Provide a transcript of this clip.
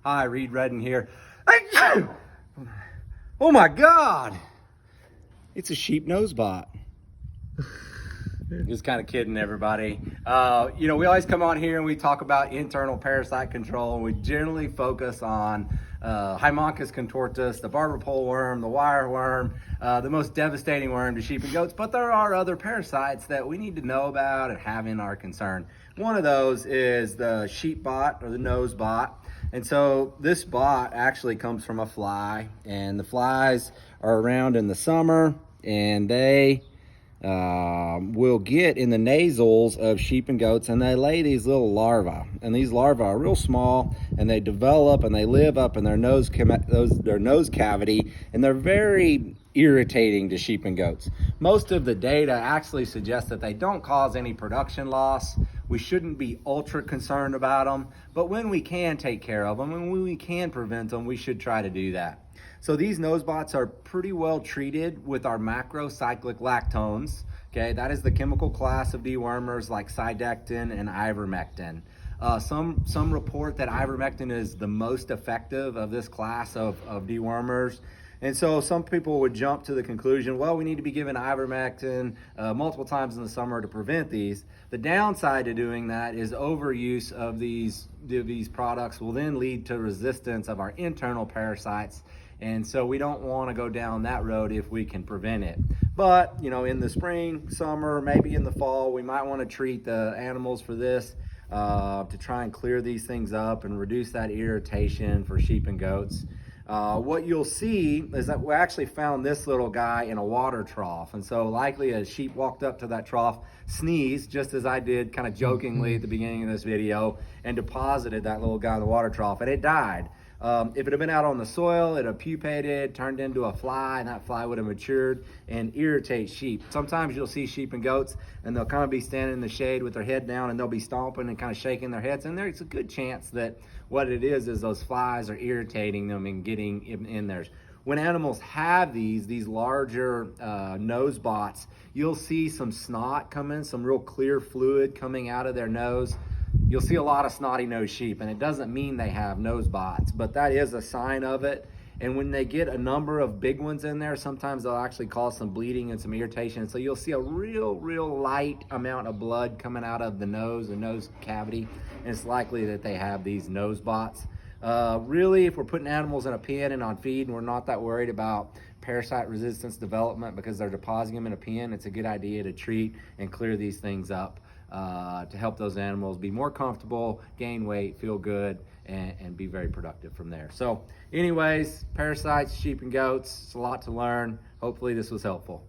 Hi, Reed Redden here. Oh my God! It's a sheep nose bot. Just kind of kidding everybody. We always come on here and we talk about internal parasite control, and we generally focus on Haemonchus contortus, the barber pole worm, the wire worm, the most devastating worm to sheep and goats. But there are other parasites that we need to know about and have in our concern. One of those is the sheep bot or the nose bot. And so this bot actually comes from a fly, and the flies are around in the summer, and they will get in the nasals of sheep and goats, and they lay these little larvae, and these larvae are real small, and they develop and they live up in their nose cavity, and they're very irritating to sheep and goats. Most of the data actually suggests that they don't cause any production loss. We shouldn't be ultra concerned about them, but when we can take care of them and when we can prevent them, we should try to do that. So these nose bots are pretty well treated with our macrocyclic lactones. Okay, that is the chemical class of dewormers like cydectin and ivermectin. Some report that ivermectin is the most effective of this class of dewormers. And so some people would jump to the conclusion, well, we need to be given ivermectin multiple times in the summer to prevent these. The downside to doing that is overuse of these products will then lead to resistance of our internal parasites. And so we don't want to go down that road if we can prevent it. But, in the spring, summer, maybe in the fall, we might want to treat the animals for this to try and clear these things up and reduce that irritation for sheep and goats. What you'll see is that we actually found this little guy in a water trough. And so likely a sheep walked up to that trough, sneezed, just as I did kind of jokingly at the beginning of this video, and deposited that little guy in the water trough, and it died. If it had been out on the soil, it had pupated, turned into a fly, and that fly would have matured and irritate sheep. Sometimes you'll see sheep and goats, and they'll kind of be standing in the shade with their head down, and they'll be stomping and kind of shaking their heads. And there's a good chance that what it is those flies are irritating them and getting in there. When animals have these larger nose bots, you'll see some snot come in, some real clear fluid coming out of their nose. You'll see a lot of snotty nosed sheep, and it doesn't mean they have nose bots, but that is a sign of it. And when they get a number of big ones in there, sometimes they'll actually cause some bleeding and some irritation. So you'll see a real light amount of blood coming out of the nose cavity, and it's likely that they have these nose bots. Really, if we're putting animals in a pen and on feed and we're not that worried about parasite resistance development because they're depositing them in a pen, it's a good idea to treat and clear these things up to help those animals be more comfortable, gain weight, feel good, and be very productive from there. So anyways, parasites, sheep and goats, it's a lot to learn. Hopefully this was helpful.